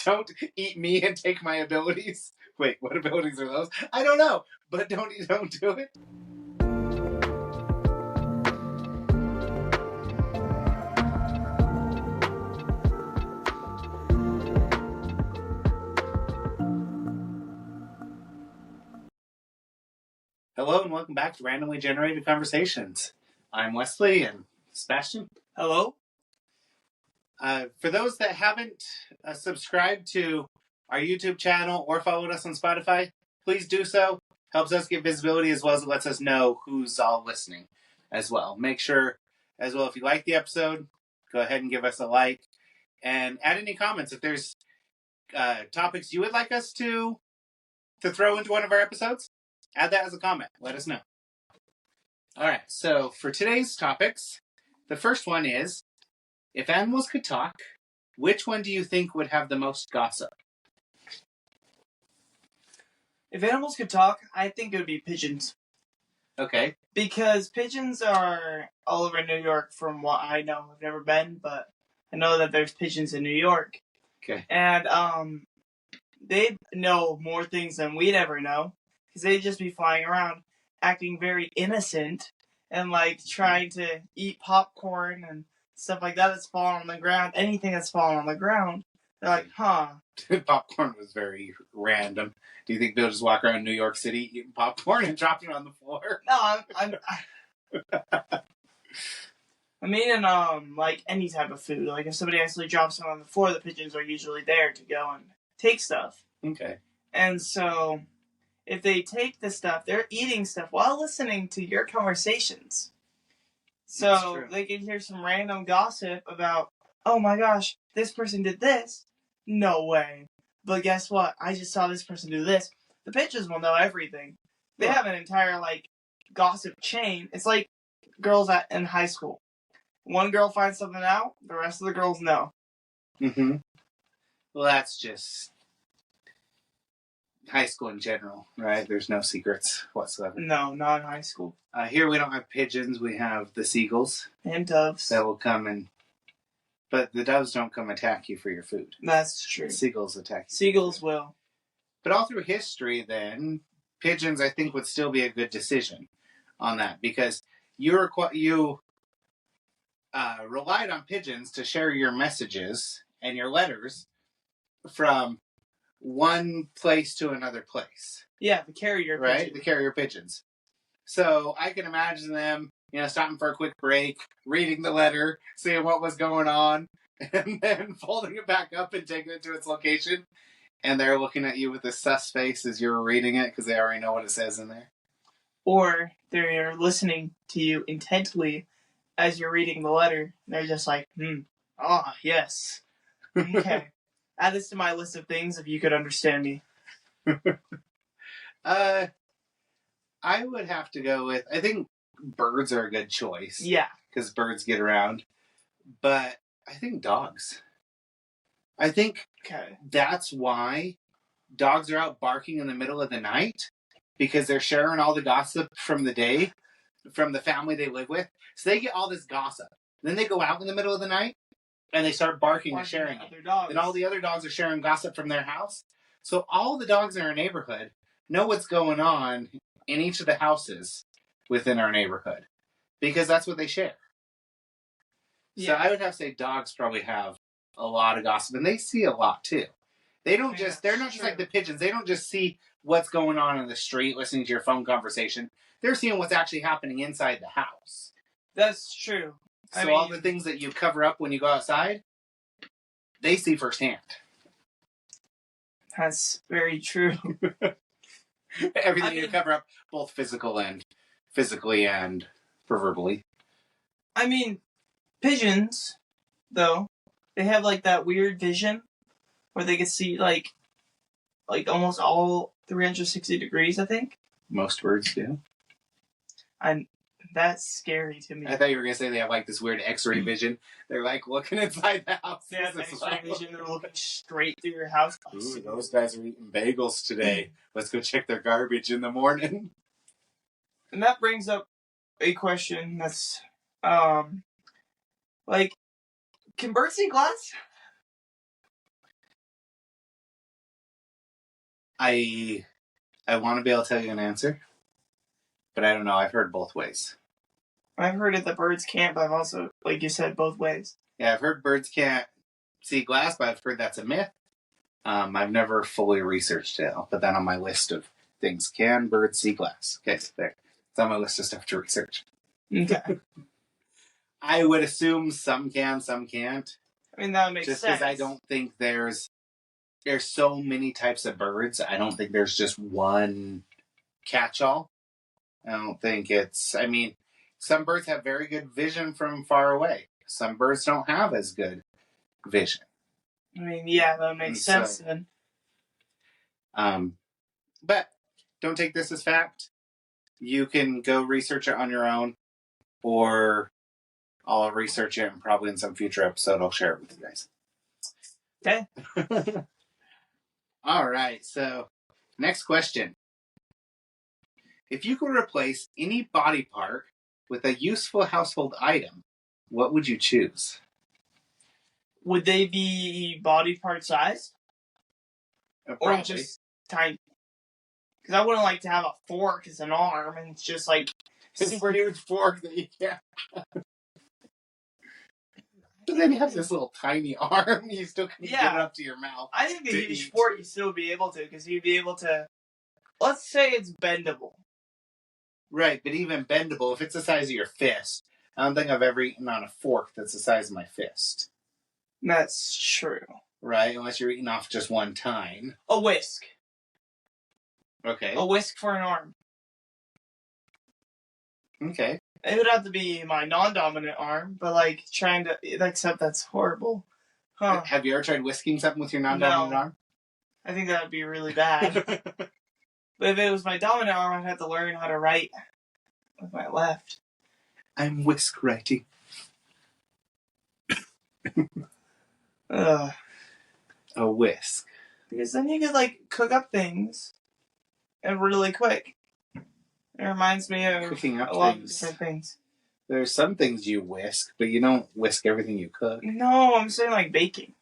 don't eat me and take my abilities. Wait, what abilities are those? I don't know, but don't do it. Hello and welcome back to Randomly Generated Conversations. I'm Wesley and Sebastian. Hello. For those that haven't subscribed to our YouTube channel or followed us on Spotify, please do so. Helps us get visibility as well as it lets us know who's all listening as well. Make sure, as well, if you like the episode, go ahead and give us a like and add any comments. If there's topics you would like us to throw into one of our episodes, add that as a comment. Let us know. All right, so for today's topics, the first one is, if animals could talk, which one do you think would have the most gossip? If animals could talk, I think it would be pigeons. Okay. Because pigeons are all over New York from what I know. I've never been, but I know that there's pigeons in New York. Okay. And they know more things than we'd ever know. Because they'd just be flying around, acting very innocent, and like trying to eat popcorn and stuff like that that's falling on the ground. Anything that's falling on the ground, they're like, huh. Popcorn was very random. Do you think they'll just walk around New York City eating popcorn and dropping it on the floor? No, I mean, in like any type of food. Like if somebody actually drops something on the floor, the pigeons are usually there to go and take stuff. Okay. And so, if they take the stuff, they're eating stuff while listening to your conversations. So they can hear some random gossip about, oh my gosh, this person did this. No way. But guess what? I just saw this person do this. The pigeons will know everything. They have an entire like gossip chain. It's like girls in high school. One girl finds something out, the rest of the girls know. Mm-hmm. Well, that's just high school in general, right? There's no secrets whatsoever. No, not in high school. Here we don't have pigeons. We have the seagulls. And doves. That will come and... But the doves don't come attack you for your food. That's true. Seagulls attack you. Seagulls will. But all through history, then, pigeons, I think, would still be a good decision on that. Because you relied on pigeons to share your messages and your letters from one place to another place. Yeah, the carrier right? pigeon. The carrier pigeons. So I can imagine them, stopping for a quick break, reading the letter, seeing what was going on, and then folding it back up and taking it to its location. And they're looking at you with a sus face as you're reading it because they already know what it says in there. Or they're listening to you intently as you're reading the letter. They're just like, yes. Okay. Add this to my list of things if you could understand me. I would have to go with, I think birds are a good choice. Yeah. Because birds get around. But I think dogs. I think that's why dogs are out barking in the middle of the night. Because they're sharing all the gossip from the day, from the family they live with. So they get all this gossip. Then they go out in the middle of the night, and they start barking and sharing it. And all the other dogs are sharing gossip from their house. So all the dogs in our neighborhood know what's going on in each of the houses within our neighborhood. Because that's what they share. Yeah. So I would have to say dogs probably have a lot of gossip. And they see a lot, too. They don't they're not just like the pigeons. They don't just see what's going on in the street, listening to your phone conversation. They're seeing what's actually happening inside the house. That's true. So all the things that you cover up when you go outside, they see firsthand. That's very true. Everything you cover up, both physically and proverbially. I mean, pigeons, though, they have like that weird vision where they can see like almost all 360 degrees, I think. Most birds do. That's scary to me. I thought you were going to say they have like this weird x-ray vision. They're like looking inside the house. They have x-ray vision. They're looking straight through your house. Ooh, those guys are eating bagels today. Let's go check their garbage in the morning. And that brings up a question that's, can birds see glass? I want to be able to tell you an answer, but I don't know. I've heard both ways. I've heard that the birds can't, but I've also, like you said, both ways. Yeah, I've heard birds can't see glass, but I've heard that's a myth. I've never fully researched it. I'll put that on my list of things. Can birds see glass? Okay, there. It's on my list of stuff to research. Okay. I would assume some can, some can't. I mean, that would make sense. Just because I don't think there's so many types of birds. I don't think there's just one catch-all. I don't think it's... I mean, some birds have very good vision from far away. Some birds don't have as good vision. I mean, yeah, that makes sense then. But don't take this as fact. You can go research it on your own, or I'll research it and probably in some future episode I'll share it with you guys. Okay. All right, so next question. If you could replace any body part with a useful household item, what would you choose? Would they be body part size? Or just tiny? Because I wouldn't like to have a fork as an arm and it's just like... This huge fork that you can't have. But then you have this little tiny arm, you still can get it up to your mouth. I think a huge fork you still be able to, because you'd be able to... Let's say it's bendable. Right, but even bendable, if it's the size of your fist, I don't think I've ever eaten on a fork that's the size of my fist. That's true. Right, unless you're eating off just one time. A whisk. Okay. A whisk for an arm. Okay. It would have to be my non-dominant arm, but like trying to... Except that's horrible. Huh. Have you ever tried whisking something with your non-dominant arm? I think that would be really bad. But if it was my dominant arm, I'd have to learn how to write with my left. I'm whisk writing. A whisk. Because then you could, like, cook up things and really quick. It reminds me of cooking up a lot of different things. There's some things you whisk, but you don't whisk everything you cook. No, I'm saying, like, baking.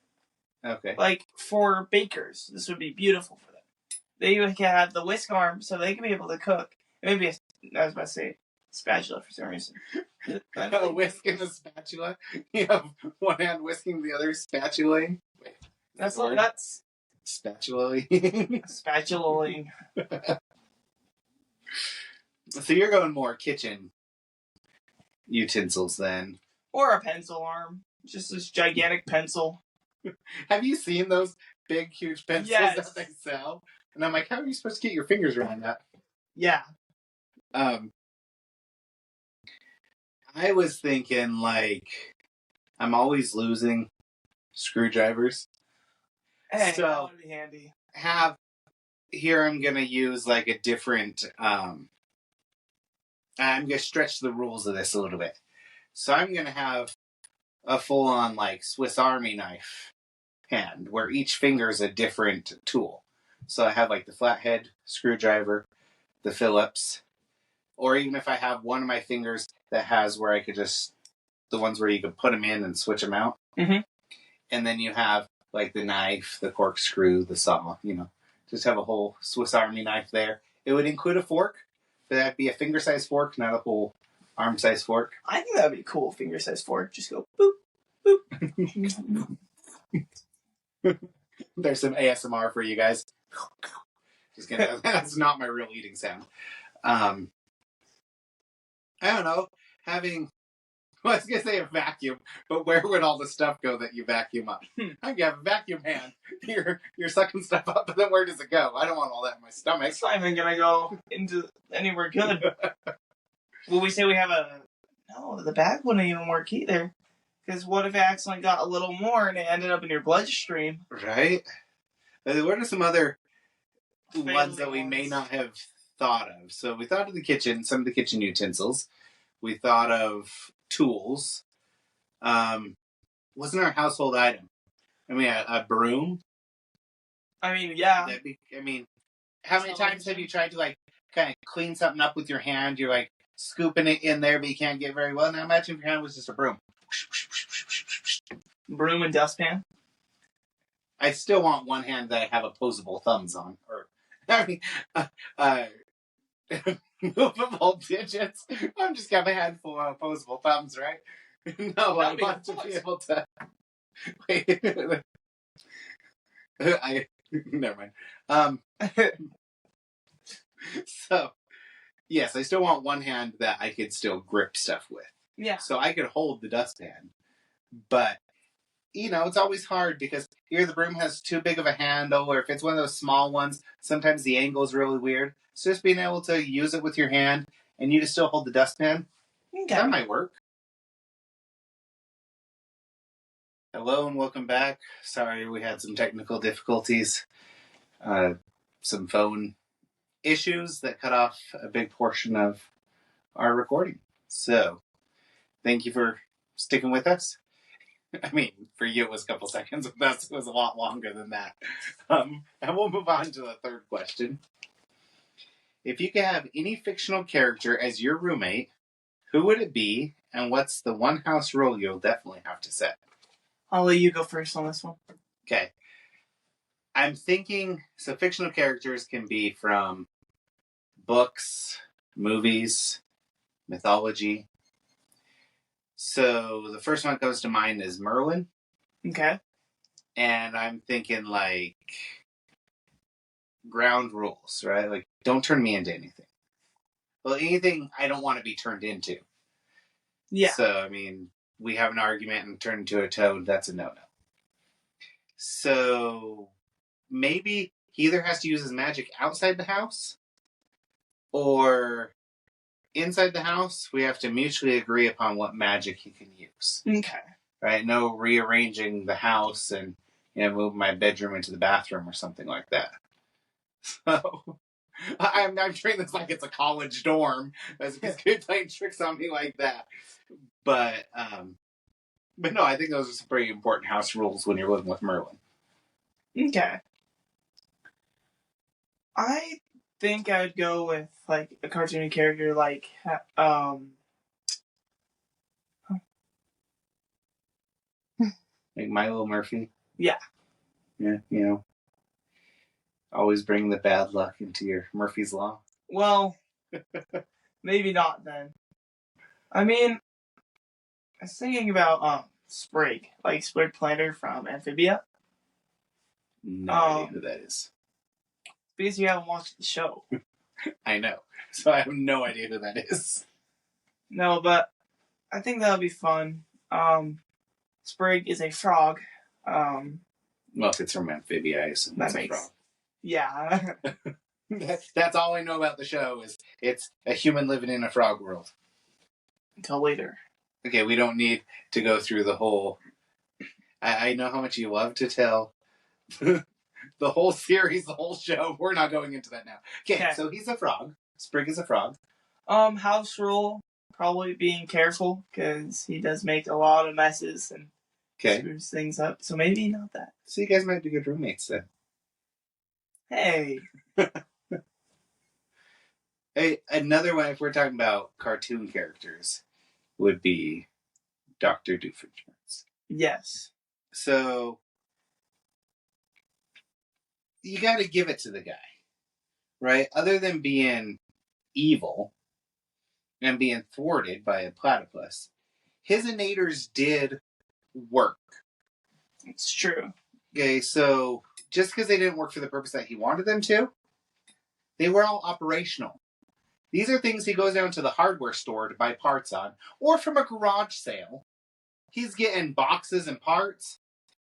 Okay. Like, for bakers, this would be beautiful for them. They can have the whisk arm, so they can be able to cook. Maybe I was about to say spatula for some reason. A whisk and a spatula? You have one hand whisking, the other spatulaing? Wait, that's spatulaing. Spatulaing. So you're going more kitchen utensils then. Or a pencil arm. Just this gigantic pencil. Have you seen those big, huge pencils that they sell? And I'm like, how are you supposed to get your fingers around that? Yeah. I was thinking, like, I'm always losing screwdrivers. Hey, so that would be handy. Here I'm going to use, like, a different, I'm going to stretch the rules of this a little bit. So I'm going to have a full-on, like, Swiss Army knife hand, where each finger is a different tool. So I have, like, the flathead screwdriver, the Phillips, or even if I have one of my fingers that has where I could just, the ones where you could put them in and switch them out. Mm-hmm. And then you have, like, the knife, the corkscrew, the saw, you know. Just have a whole Swiss Army knife there. It would include a fork, but that'd be a finger-sized fork, not a whole arm-sized fork. I think that'd be cool, finger-sized fork. Just go boop, boop. There's some ASMR for you guys. Just kidding. That's not my real eating sound. I don't know. I was going to say a vacuum, but where would all the stuff go that you vacuum up? I have a vacuum hand. You're sucking stuff up, but then where does it go? I don't want all that in my stomach. It's not even going to go into anywhere good. Will we say we have No, the bag wouldn't even work either. Because what if it accidentally got a little more and it ended up in your bloodstream? Right? What are some other ones that we may not have thought of? So we thought of the kitchen, some of the kitchen utensils. We thought of tools. Wasn't our household item? I mean, a broom? I mean, yeah. How many times have you tried to, like, kind of clean something up with your hand? You're, like, scooping it in there, but you can't get very well. Now imagine if your hand was just a broom. Broom and dustpan? I still want one hand that I have opposable thumbs on, or I mean, movable digits. I'm just got my hand full of opposable thumbs, right? No, I want to be able to. Wait. Never mind. So, yes, I still want one hand that I could still grip stuff with. Yeah. So I could hold the dustpan. But, it's always hard because either the broom has too big of a handle, or if it's one of those small ones, sometimes the angle is really weird. So just being able to use it with your hand and you can still hold the dustpan, that might work. Hello and welcome back. Sorry, we had some technical difficulties. Some phone issues that cut off a big portion of our recording. So, thank you for sticking with us. I mean, for you it was a couple seconds, with us it was a lot longer than that. And we'll move on to the third question. If you could have any fictional character as your roommate, who would it be, and what's the one house rule you'll definitely have to set? I'll let you go first on this one. Okay. I'm thinking, so fictional characters can be from books, movies, mythology. So the first one that comes to mind is Merlin. Okay. And I'm thinking like ground rules, right? Like, don't turn me into anything. Well, anything I don't want to be turned into. Yeah. So, I mean, we have an argument and turn into a toad, that's a no-no. So, maybe he either has to use his magic outside the house, or inside the house, we have to mutually agree upon what magic he can use. Okay. Right? No rearranging the house and, move my bedroom into the bathroom or something like that. So, I'm treating this like it's a college dorm. As he's playing tricks on me like that. But no, I think those are some pretty important house rules when you're living with Merlin. Okay. I think I would go with like a cartoony character like like Milo Murphy. Yeah. Yeah, always bring the bad luck into your Murphy's Law. Well, maybe not then. I mean, I was thinking about Sprig, like Sprig Planter from Amphibia. No idea who that is. Because you haven't watched the show. I know. So I have no idea who that is. No, but I think that would be fun. Sprig is a frog. Well, if it's from Amphibia, I assume that's a frog. Yeah. That's all I know about the show is it's a human living in a frog world. Until later. Okay, we don't need to go through the whole... I know how much you love to tell the whole series, the whole show. We're not going into that now. Okay, so he's a frog. Sprig is a frog. House rule, probably being careful, because he does make a lot of messes and screws things up. So maybe not that. So you guys might be good roommates then. Hey. Hey, another one, if we're talking about cartoon characters, would be Dr. Doofenshmirtz. Yes. So, you got to give it to the guy, right? Other than being evil and being thwarted by a platypus, his innators did work. It's true. Okay, so just because they didn't work for the purpose that he wanted them to, they were all operational. These are things he goes down to the hardware store to buy parts on, or from a garage sale. He's getting boxes and parts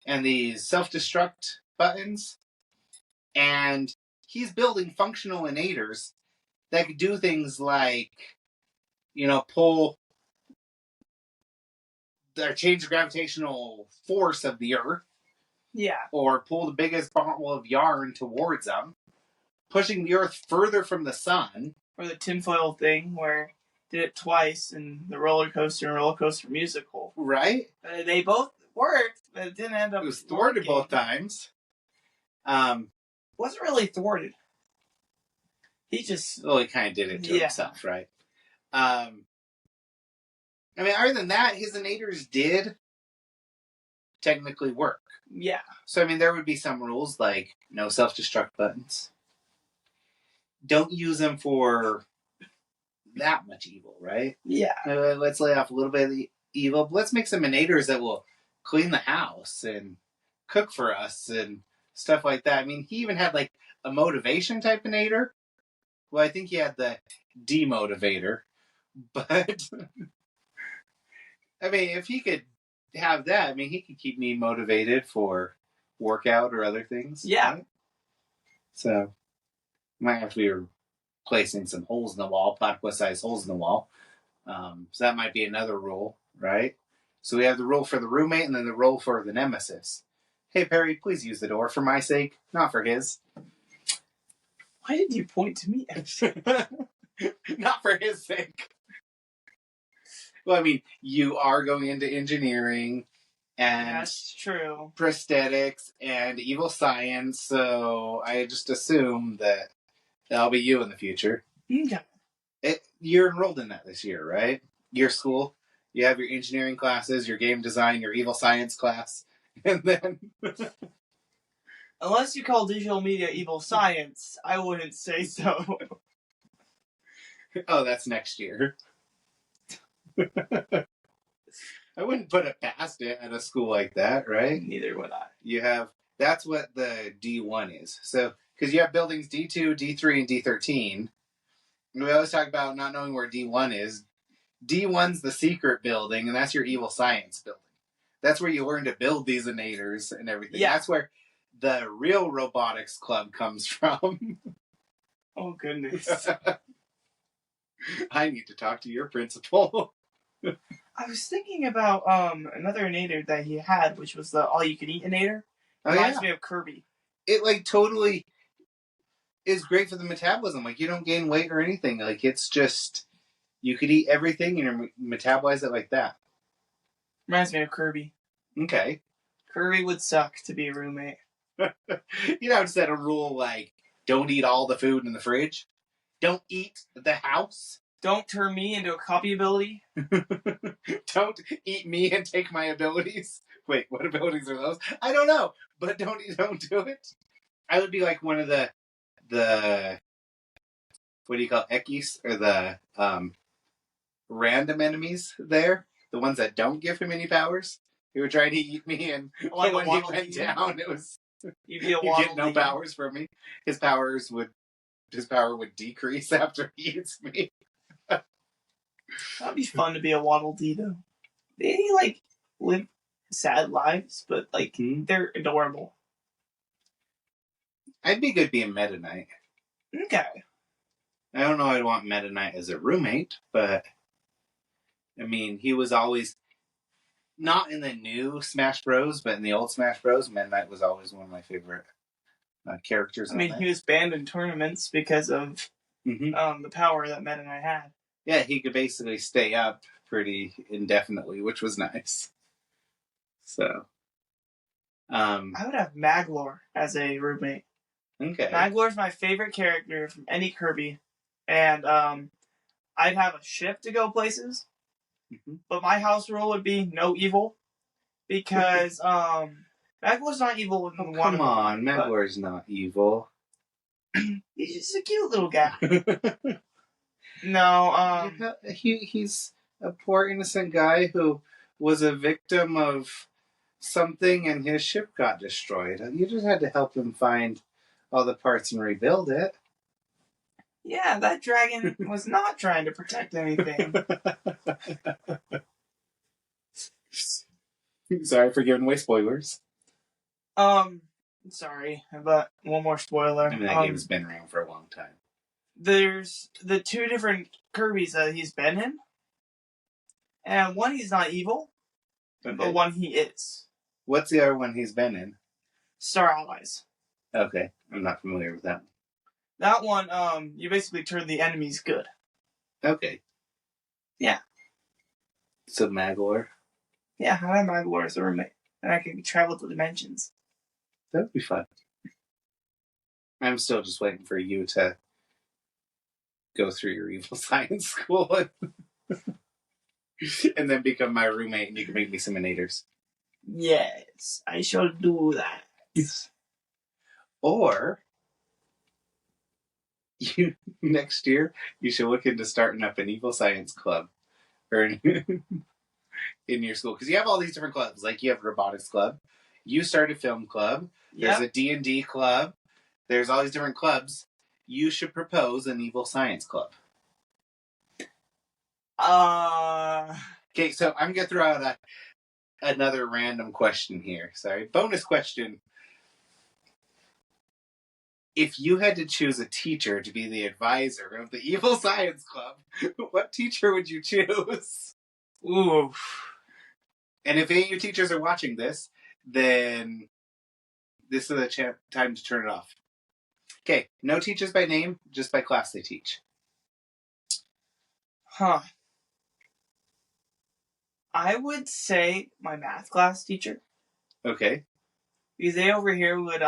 and these self-destruct buttons, and he's building functional innators that could do things like, pull or change the gravitational force of the Earth. Yeah. Or pull the biggest bottle of yarn towards them, pushing the Earth further from the sun. Or the tinfoil thing where did it twice in the roller coaster musical. Right? They both worked, but it didn't end up. It was thwarted both times. Wasn't really thwarted. He just... Well, he kind of did it to himself, right? I mean, other than that, his innators did technically work. Yeah. So, I mean, there would be some rules like no self-destruct buttons. don't use them for that much evil, right? Yeah. Let's lay off a little bit of the evil. But let's make some innators that will clean the house and cook for us and stuff like that. I mean, he even had like a motivation type innator. Well, I think he had the demotivator, but I mean, if he could have that, I mean, he could keep me motivated for workout or other things. Yeah. Right? So, might have to be replacing some holes in the wall, platypus-sized holes in the wall. So that might be another rule, right? So we have the rule for the roommate and then the rule for the nemesis. Hey, Perry, please use the door for my sake, not for his. Why did you point to me? Not for his sake. Well, I mean, you are going into engineering and that's true. Prosthetics and evil science, so I just assume that that'll be you in the future. Okay. You're enrolled in that this year, right? Your school. You have your engineering classes, your game design, your evil science class, and then... Unless you call digital media evil science, I wouldn't say so. Oh, that's next year. I wouldn't put it past it at a school like that, right? Neither would I. You have... That's what the D1 is. So, because you have buildings D2, D3, and D13. And we always talk about not knowing where D1 is. D1's the secret building, and that's your evil science building. That's where you learn to build these innators and everything. Yeah. That's where the real robotics club comes from. Oh, goodness. I need to talk to your principal. I was thinking about another innator that he had, which was the all-you-can-eat innator. Reminds me of Kirby. It, like, totally is great for the metabolism. Like, you don't gain weight or anything. Like, it's just... You could eat everything and metabolize it like that. Reminds me of Kirby. Okay. Kirby would suck to be a roommate. You know, set a rule like, don't eat all the food in the fridge. Don't eat the house. Don't turn me into a copy ability. Don't eat me and take my abilities. Wait, what abilities are those? I don't know, but don't do it. I would be like one of the what do you call Ekis, or the random enemies there, the ones that don't give him any powers. He would try to eat me, and like when he went down, it was he'd get no powers from me. His power would decrease after he eats me. That'd be fun to be a Waddle Dee, though. They like live sad lives, but like they're adorable. I'd be good being Meta Knight. Okay. I don't know I'd want Meta Knight as a roommate, but I mean, he was always not in the new Smash Bros, but in the old Smash Bros, Meta Knight was always one of my favorite characters. I mean, he was banned in tournaments because of the power that Meta Knight had. Yeah, he could basically stay up pretty indefinitely, which was nice. So, I would have Maglor as a roommate. Okay. Maglor's my favorite character from any Kirby, and I'd have a ship to go places, but my house rule would be no evil, because Maglor's not evil in one. Come on, Maglor's not evil. He's just a cute little guy. No, he's a poor innocent guy who was a victim of something, and his ship got destroyed. You just had to help him find all the parts and rebuild it. Yeah, that dragon was not trying to protect anything. Sorry for giving away spoilers. Sorry, but one more spoiler. I mean, that game's been around for a long time. There's the two different Kirbys that he's been in, and one he's not evil, but one he is. What's the other one he's been in? Star Allies. Okay, I'm not familiar with that one. That one, you basically turn the enemies good. Okay. Yeah. So Maglor? Yeah, I have Maglor as a roommate, and I can travel to dimensions. That would be fun. I'm still just waiting for you to go through your evil science school and then become my roommate, and you can make me some innators. Yes, I shall do that. Or next year, you should look into starting up an evil science club or in your school, because you have all these different clubs. Like you have a robotics club, you start a film club. There's a D&D club. There's all these different clubs. You should propose an evil science club. Okay, so I'm gonna throw out another random question here. Sorry, bonus question. If you had to choose a teacher to be the advisor of the Evil Science Club, what teacher would you choose? Ooh. And if any of you teachers are watching this, then this is the time to turn it off. Okay, no teachers by name, just by class they teach. Huh. I would say my math class teacher. Okay. Because they over here would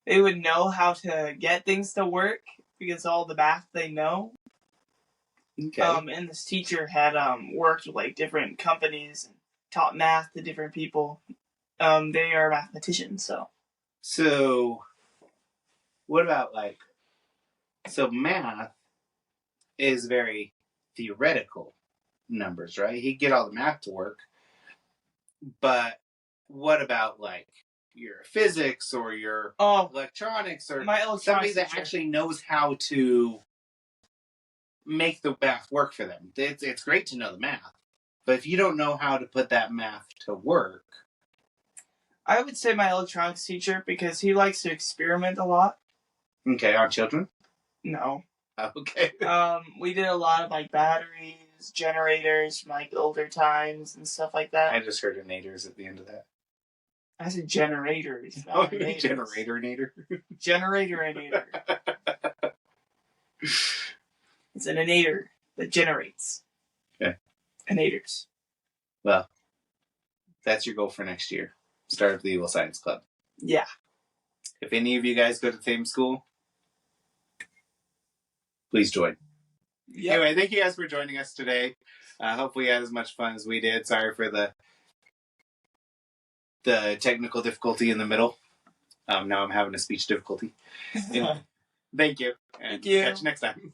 they would know how to get things to work because all the math they know. Okay. And this teacher had worked with like different companies and taught math to different people. They are mathematicians, so. So, what about so math is very theoretical numbers, right? He'd get all the math to work. But what about your physics or your electronics or somebody that actually knows how to make the math work for them? It's great to know the math, but if you don't know how to put that math to work. I would say my electronics teacher because he likes to experiment a lot. Okay, on children? No. Okay. We did a lot of batteries, generators from older times and stuff like that. I just heard naters at the end of that. I said generators. Oh, generator-nator. Generator-nator. It's an inator that generates. Okay. Inators. Well, that's your goal for next year. Start up the Evil Science Club. Yeah. If any of you guys go to the same school, please join. Yep. Anyway, thank you guys for joining us today. Hopefully you had as much fun as we did. Sorry for the technical difficulty in the middle. Now I'm having a speech difficulty. Anyway, thank you. And catch you next time.